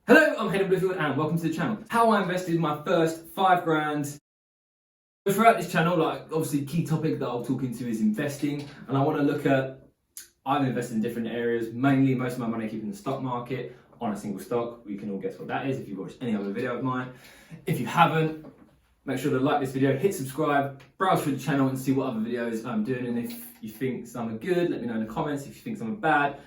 Hello, I'm Hayden Blizzard and welcome to the channel. How I invested my first 5 grand. Throughout this channel, obviously key topic that I'll talk into is investing, and I want to look at, I've invested in different areas, mainly most of my money I keep in the stock market on a single stock. We can all guess what that is if you've watched any other video of mine. If you haven't, make sure to like this video, hit subscribe, browse through the channel and see what other videos I'm doing, and if you think some are good, let me know in the comments. If you think some are bad,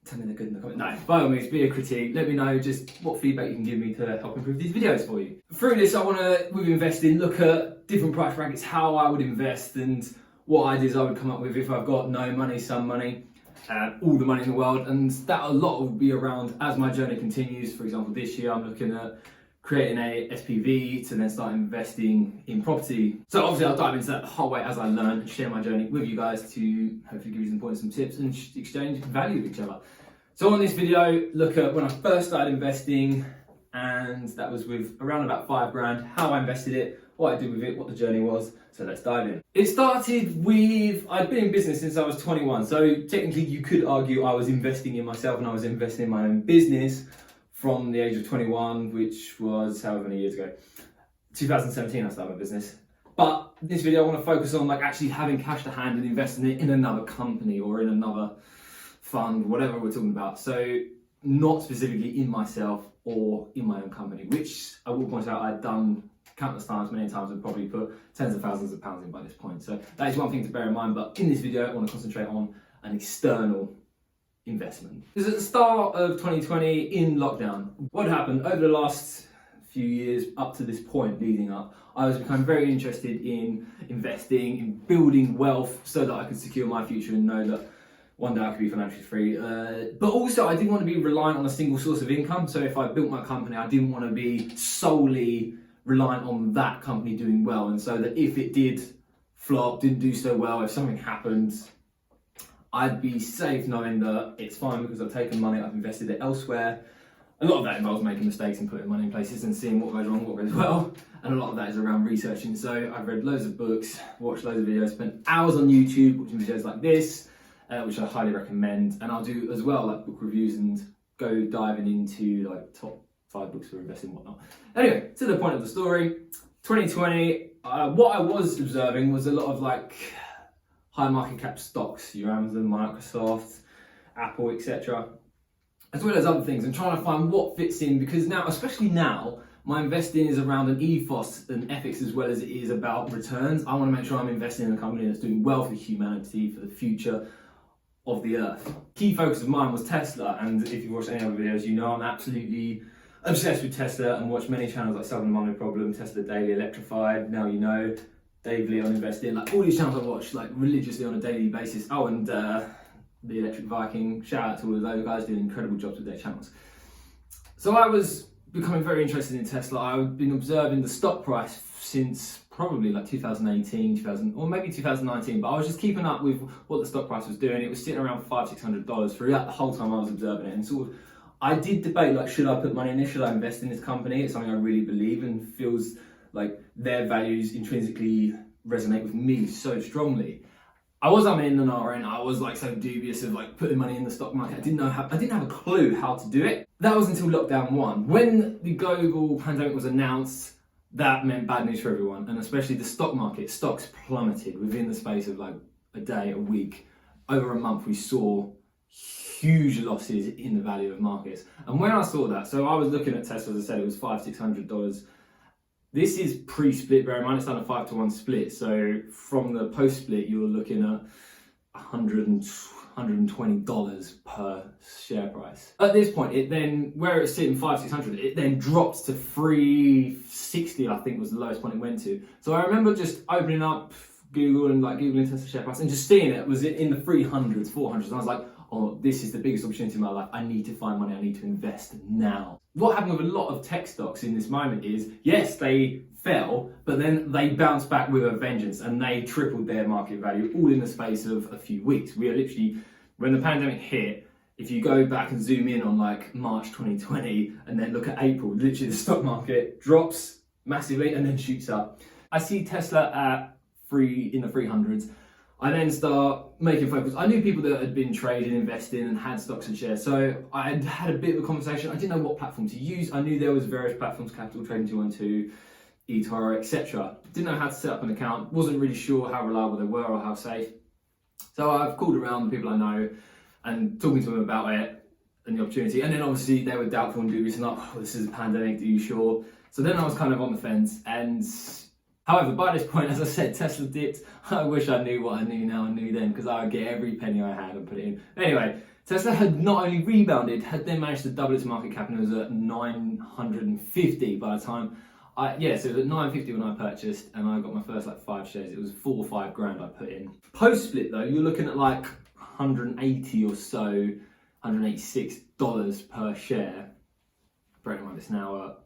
tell me they're good in the comments. No, by all means, be a critique. Let me know just what feedback you can give me to help improve these videos for you. Through this, I want to, with investing, look at different price brackets, how I would invest and what ideas I would come up with if I've got no money, some money, all the money in the world. And that a lot will be around as my journey continues. For example, this year I'm looking at creating a SPV to then start investing in property. So obviously I'll dive into that the whole way as I learn and share my journey with you guys to hopefully give you some points, some tips, and exchange value with each other. So on this video, look at when I first started investing, and that was with around about 5 grand, how I invested it, what I did with it, what the journey was. So let's dive in. It started with, I'd been in business since I was 21. So technically you could argue I was investing in myself and I was investing in my own business from the age of 21, which was however many years ago. 2017 I started my business. But this video I want to focus on actually having cash to hand and investing it in another company or in another fund, whatever we're talking about. So not specifically in myself or in my own company, which I will point out I'd done countless times, many times, and probably put tens of thousands of pounds in by this point. So that is one thing to bear in mind. But in this video, I want to concentrate on an external investment. Because at the start of 2020, in lockdown, what happened over the last few years up to this point leading up, I was becoming very interested in investing, in building wealth so that I could secure my future and know that one day I could be financially free. But also I didn't want to be reliant on a single source of income. So if I built my company, I didn't want to be solely reliant on that company doing well. And so that if it did flop, didn't do so well, if something happened, I'd be safe knowing that it's fine because I've taken money, I've invested it elsewhere. A lot of that involves making mistakes and putting money in places and seeing what goes wrong, what goes well. And a lot of that is around researching. So I've read loads of books, watched loads of videos, spent hours on YouTube watching videos like this, which I highly recommend. And I'll do as well book reviews and go diving into top 5 books for investing and whatnot. Anyway, to the point of the story, 2020, what I was observing was a lot of high market cap stocks, your Amazon, Microsoft, Apple, etc., as well as other things, and trying to find what fits in, because now, especially now, my investing is around an ethos and ethics as well as it is about returns. I want to make sure I'm investing in a company that's doing well for humanity, for the future of the earth. Key focus of mine was Tesla, and if you've watched any other videos, you know I'm absolutely obsessed with Tesla and watch many channels like Solving the Money Problem, Tesla Daily, Electrified, Now You Know, Dave Lee on investing, all these channels I watch religiously on a daily basis. Oh, and the Electric Viking, shout out to all of those guys doing incredible jobs with their channels. So I was becoming very interested in Tesla. I've been observing the stock price since probably 2018, or maybe 2019, but I was just keeping up with what the stock price was doing. It was sitting around $500-600 throughout the whole time I was observing it, and I did debate should I put money in this, should I invest in this company? It's something I really believe in, feels like their values intrinsically resonate with me so strongly. I was in and ahhing. I was so dubious of putting money in the stock market. I didn't have a clue how to do it. That was until lockdown 1. When the global pandemic was announced, that meant bad news for everyone, and especially the stock market. Stocks plummeted within the space of a day, a week. Over a month, we saw huge losses in the value of markets. And when I saw that, so I was looking at Tesla, as I said, it was $500-600. This is pre-split, bear in mind it's done a 5-to-1 split. So from the post-split, you're looking at $120 per share price. At this point, it then, where it's sitting $500-600, it then drops to $360, I think was the lowest point it went to. So I remember just opening up Google and Googling Tesla share price and just seeing it was in the 300s, 400s. And I was like, oh, this is the biggest opportunity in my life. I need to find money, I need to invest now. What happened with a lot of tech stocks in this moment is, yes, they fell, but then they bounced back with a vengeance and they tripled their market value all in the space of a few weeks. We are literally, when the pandemic hit, if you go back and zoom in on March 2020 and then look at April, literally the stock market drops massively and then shoots up. I see Tesla at in the 300s. I then start making focus. I knew people that had been trading, investing, and had stocks and shares. So I had a bit of a conversation. I didn't know what platform to use. I knew there was various platforms, Capital Trading 212, eToro, etc. Didn't know how to set up an account. Wasn't really sure how reliable they were or how safe. So I've called around the people I know and talking to them about it and the opportunity. And then obviously they were doubtful and dubious and like, oh, this is a pandemic, are you sure? So then I was kind of on the fence. And however, by this point, as I said, Tesla dipped. I wish I knew what I knew now and knew then, because I would get every penny I had and put it in. Anyway, Tesla had not only rebounded, had then managed to double its market cap, and it was at 950 by the time so it was at 950 when I purchased, and I got my first like 5 shares. It was 4 or 5 grand I put in. Post split though, you're looking at like 180 or so, $186 per share. Bearing in mind it's now at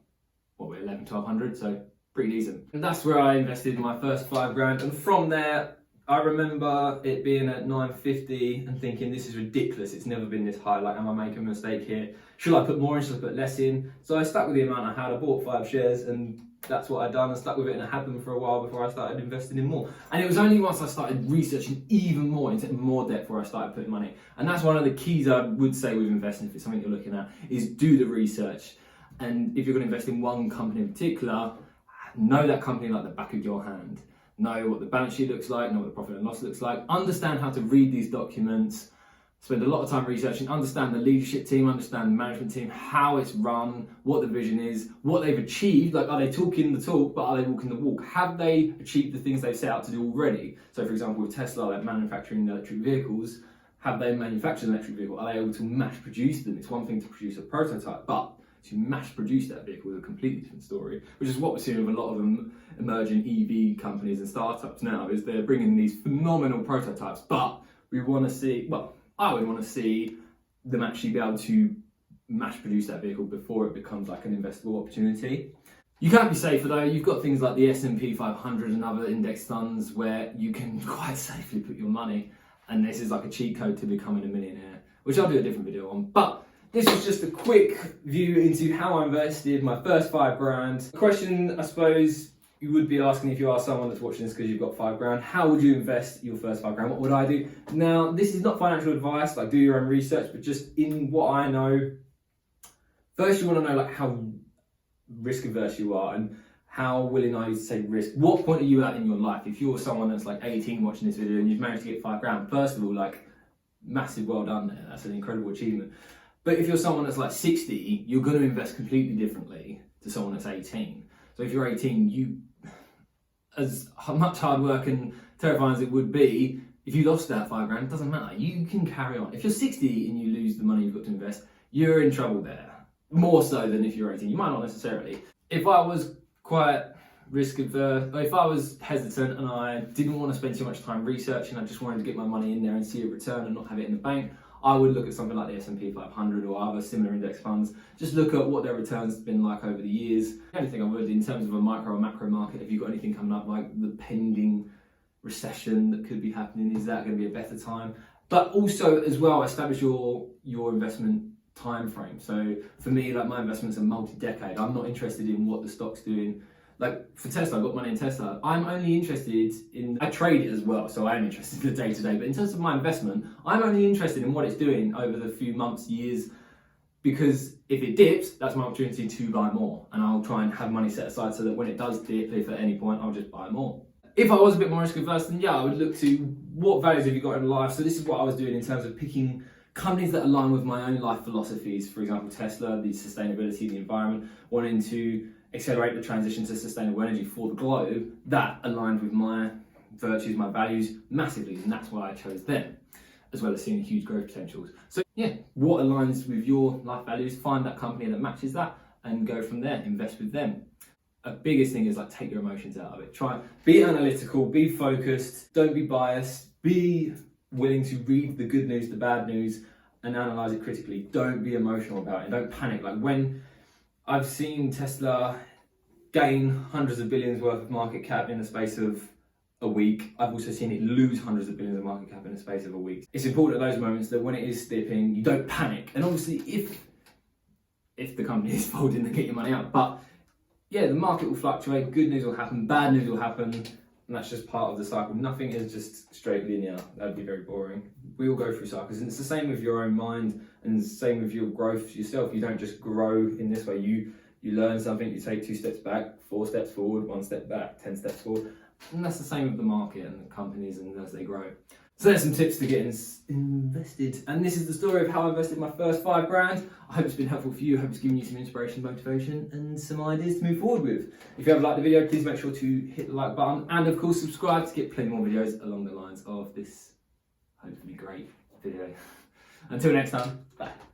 what we're 1200, so pretty decent. And that's where I invested my first 5 grand, and from there I remember it being at 950 and thinking, this is ridiculous, it's never been this high, like am I making a mistake here? Should I put more in, should I put less in? So I stuck with the amount I had. I bought 5 shares and that's what I'd done. I stuck with it and I had them for a while before I started investing in more. And it was only once I started researching even more into more depth where I started putting money. And that's one of the keys I would say with investing, if it's something you're looking at, is do the research. And if you're going to invest in one company in particular, know that company like the back of your hand. Know what the balance sheet looks like, know what the profit and loss looks like, understand how to read these documents, spend a lot of time researching, understand the leadership team, understand the management team, how it's run, what the vision is, what they've achieved, like are they talking the talk, but are they walking the walk? Have they achieved the things they've set out to do already? So for example, with Tesla, like manufacturing electric vehicles, have they manufactured an electric vehicle? Are they able to mass produce them? It's one thing to produce a prototype, but to mass produce that vehicle is a completely different story, which is what we're seeing with a lot of emerging EV companies and startups now, is they're bringing these phenomenal prototypes, but we want to see, well, I would want to see them actually be able to mass produce that vehicle before it becomes like an investable opportunity. You can't be safer though. You've got things like the S&P 500 and other index funds where you can quite safely put your money, and this is like a cheat code to becoming a millionaire, which I'll do a different video on. But this was just a quick view into how I invested my first 5 grand. The question I suppose you would be asking if you are someone that's watching this because you've got 5 grand, how would you invest your first 5 grand? What would I do? Now, this is not financial advice, like do your own research, but just in what I know, first you want to know like how risk averse you are and how willing are you to take risk. What point are you at in your life? If you're someone that's like 18 watching this video and you've managed to get 5 grand, first of all, like massive well done there. That's an incredible achievement. But if you're someone that's like 60, you're going to invest completely differently to someone that's 18. So if you're 18, as much hard work and terrifying as it would be, if you lost that 5 grand, it doesn't matter. You can carry on. If you're 60 and you lose the money you've got to invest, you're in trouble there. More so than if you're 18. You might not necessarily. If I was quite risk averse, or if I was hesitant and I didn't want to spend too much time researching, I just wanted to get my money in there and see a return and not have it in the bank, I would look at something like the S&P 500 or other similar index funds. Just look at what their returns have been like over the years. The only thing I would, in terms of a micro or macro market, if you've got anything coming up like the pending recession that could be happening, is that going to be a better time? But also as well, establish your investment time frame. So for me, like my investments are multi-decade. I'm not interested in what the stock's doing. Like for Tesla, I got money in Tesla. I'm only interested in, I trade it as well, so I am interested in the day to day, but in terms of my investment, I'm only interested in what it's doing over the few months, years, because if it dips, that's my opportunity to buy more. And I'll try and have money set aside so that when it does dip, if at any point, I'll just buy more. If I was a bit more risk averse, then yeah, I would look to what values have you got in life. So this is what I was doing in terms of picking companies that align with my own life philosophies. For example, Tesla, the sustainability, the environment, wanting to accelerate the transition to sustainable energy for the globe, that aligned with my virtues, my values massively, and that's why I chose them, as well as seeing huge growth potentials. So yeah, what aligns with your life values, find that company that matches that and go from there, invest with them. A biggest thing is like take your emotions out of it. Try, be analytical, be focused, don't be biased, be willing to read the good news, the bad news, and analyze it critically. Don't be emotional about it, don't panic. Like when I've seen Tesla gain hundreds of billions worth of market cap in the space of a week. I've also seen it lose hundreds of billions of market cap in the space of a week. It's important at those moments that when it is dipping, you don't panic. And obviously if the company is folding, then get your money out. But yeah, the market will fluctuate, good news will happen, bad news will happen. And that's just part of the cycle. Nothing is just straight linear. That'd be very boring. We all go through cycles, and it's the same with your own mind, and the same with your growth yourself. You don't just grow in this way. You learn something, you take 2 steps back, 4 steps forward, 1 step back, 10 steps forward. And that's the same with the market and the companies and as they grow. So there's some tips to get invested. And this is the story of how I invested my first 5 grand. I hope it's been helpful for you. I hope it's given you some inspiration, motivation, and some ideas to move forward with. If you have liked the video, please make sure to hit the like button. And of course, subscribe to get plenty more videos along the lines of this hopefully great video. Until next time, bye.